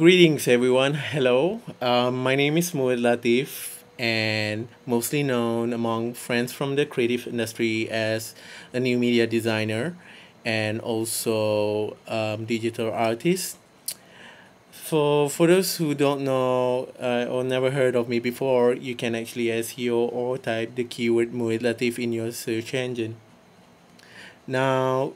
Greetings, everyone. Hello. My name is Muad Latif, and mostly known among friends from the creative industry as a new media designer and also digital artist. For those who don't know or never heard of me before, you can actually SEO or type the keyword Muad Latif in your search engine. Now,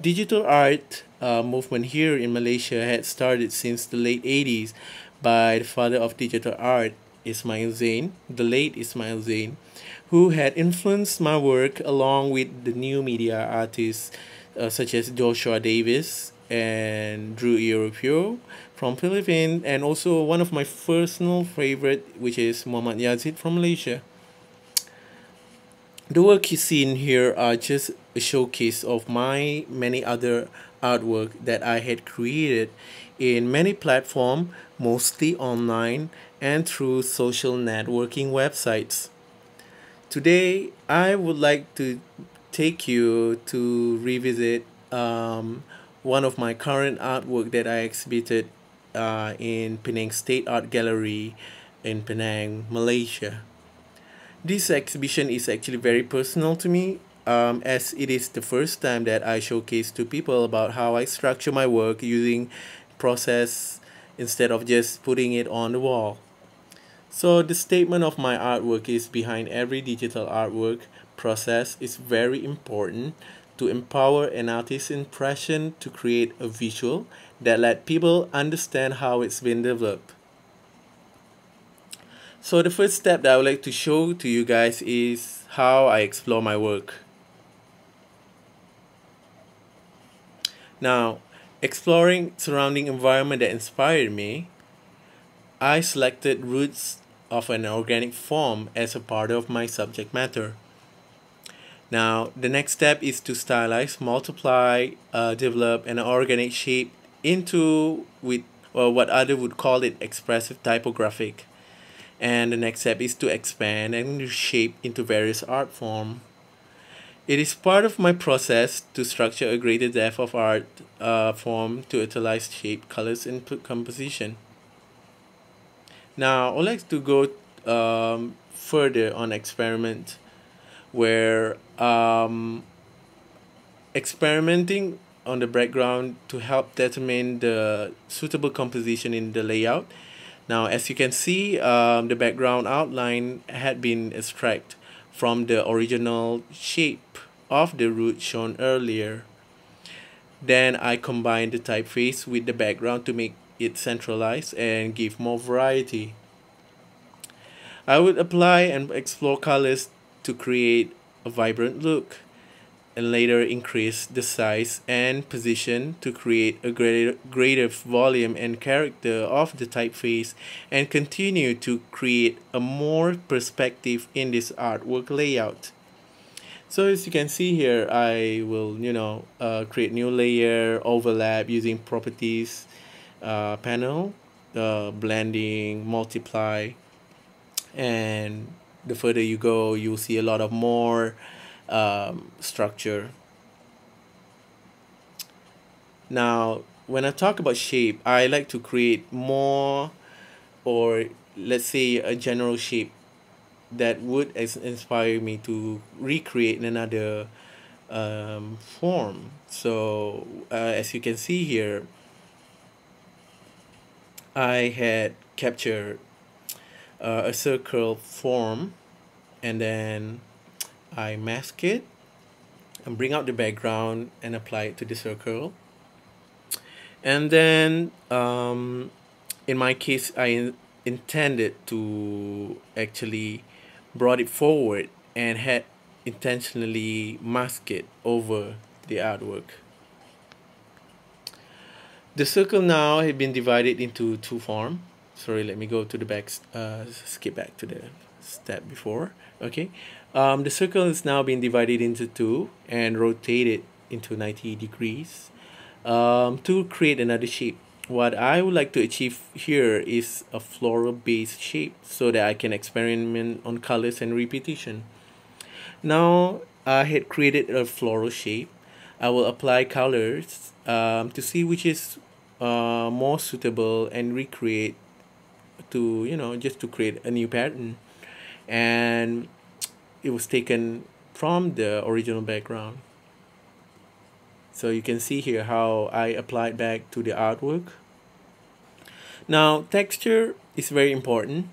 digital art movement here in Malaysia had started since the late 80s by the father of digital art, Ismail Zain, the late Ismail Zain, who had influenced my work along with the new media artists such as Joshua Davis and Drew Europio from Philippines, and also one of my personal favorite, which is Muhammad Yazid from Malaysia. The work you see in here are just a showcase of my many other artwork that I had created in many platforms, mostly online and through social networking websites. Today, I would like to take you to revisit one of my current artwork that I exhibited in Penang State Art Gallery in Penang, Malaysia. This exhibition is actually very personal to me, as it is the first time that I showcase to people about how I structure my work using process instead of just putting it on the wall. So the statement of my artwork is behind every digital artwork process is very important to empower an artist's impression to create a visual that let people understand how it's been developed. So the first step that I would like to show to you guys is how I explore my work. Now, exploring surrounding environment that inspired me, I selected roots of an organic form as a part of my subject matter. Now, the next step is to stylize, multiply, develop an organic shape into with what other would call it expressive typographic. And the next step is to expand and shape into various art form. It is part of my process to structure a greater depth of art form to utilize shape, colors, and composition. Now, I'd like to go further on experiment, where experimenting on the background to help determine the suitable composition in the layout. Now, as you can see, the background outline had been extracted from the original shape of the root shown earlier. Then I combined the typeface with the background to make it centralized and give more variety. I would apply and explore colors to create a vibrant look, and later increase the size and position to create a greater volume and character of the typeface, and continue to create a more perspective in this artwork layout. So as you can see here, I will create new layer, overlap using properties panel, blending, multiply, and the further you go, you'll see a lot of more structure. Now, when I talk about shape, I like to create more, or let's say a general shape that would inspire me to recreate another form. So, as you can see here, I had captured a circle form, and then I mask it and bring out the background and apply it to the circle. And then in my case, intended to actually brought it forward and had intentionally masked it over the artwork. The circle now had been divided into two forms. Sorry, let me go to the back, skip back to the step before. Okay. The circle is now being divided into two and rotated into 90 degrees to create another shape. What I would like to achieve here is a floral based shape so that I can experiment on colors and repetition. Now I had created a floral shape. I will apply colors to see which is more suitable and recreate to, just to create a new pattern. And it was taken from the original background. So you can see here how I applied back to the artwork. Now, texture is very important.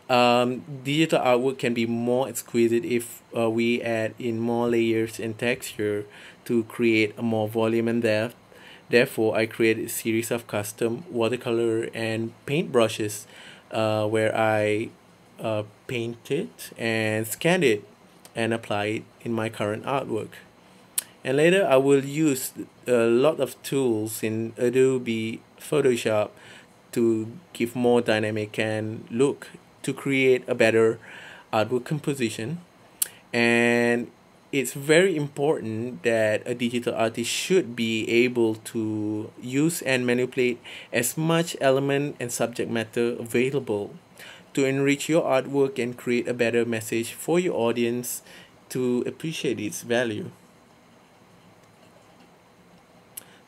Digital artwork can be more exquisite if we add in more layers and texture to create a more volume and depth. Therefore, I created a series of custom watercolor and paint brushes where I painted and scanned it and apply it in my current artwork. And later I will use a lot of tools in Adobe Photoshop to give more dynamic and look to create a better artwork composition. And it's very important that a digital artist should be able to use and manipulate as much element and subject matter available to enrich your artwork and create a better message for your audience to appreciate its value.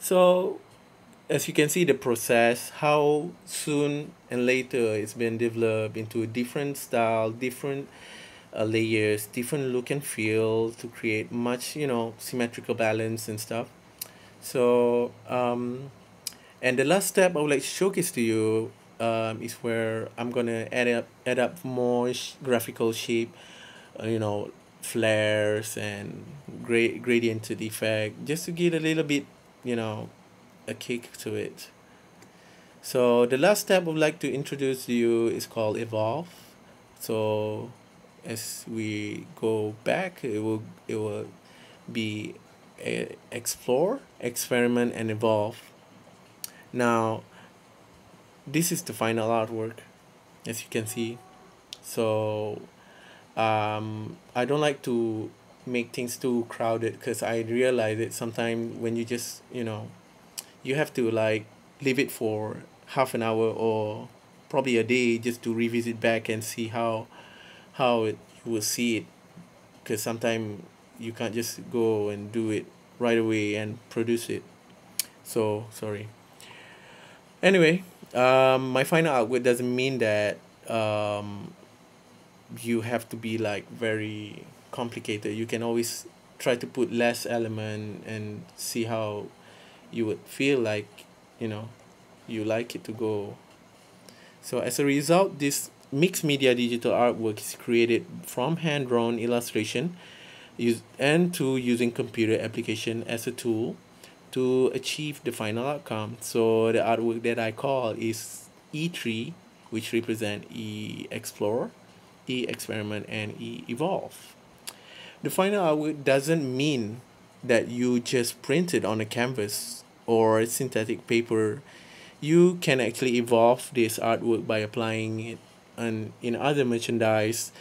So, as you can see the process, how soon and later it's been developed into different style, different layers, different look and feel to create much, symmetrical balance and stuff. So, and the last step I would like to showcase to you is where I'm gonna add up more graphical shape, you know, flares and gradient effect, just to give a little bit, you know, a kick to it. So the last step I would like to introduce to you is called evolve. So as we go back, it will be explore, experiment, and evolve. Now this is the final artwork, as you can see. So I don't like to make things too crowded because I realize that sometimes when you just, you have to like leave it for half an hour or probably a day just to revisit back and see how you will see it, because sometimes you can't just go and do it right away and produce it. So sorry. Anyway, my final output doesn't mean that you have to be like very complicated. You can always try to put less element and see how you would feel like, you know you like it to go. So as a result, this mixed media digital artwork is created from hand-drawn illustration and to using computer application as a tool to achieve the final outcome. So the artwork that I call is E3, which represent E explore, E experiment, and E evolve. The final artwork doesn't mean that you just print it on a canvas or synthetic paper. You can actually evolve this artwork by applying it in other merchandise,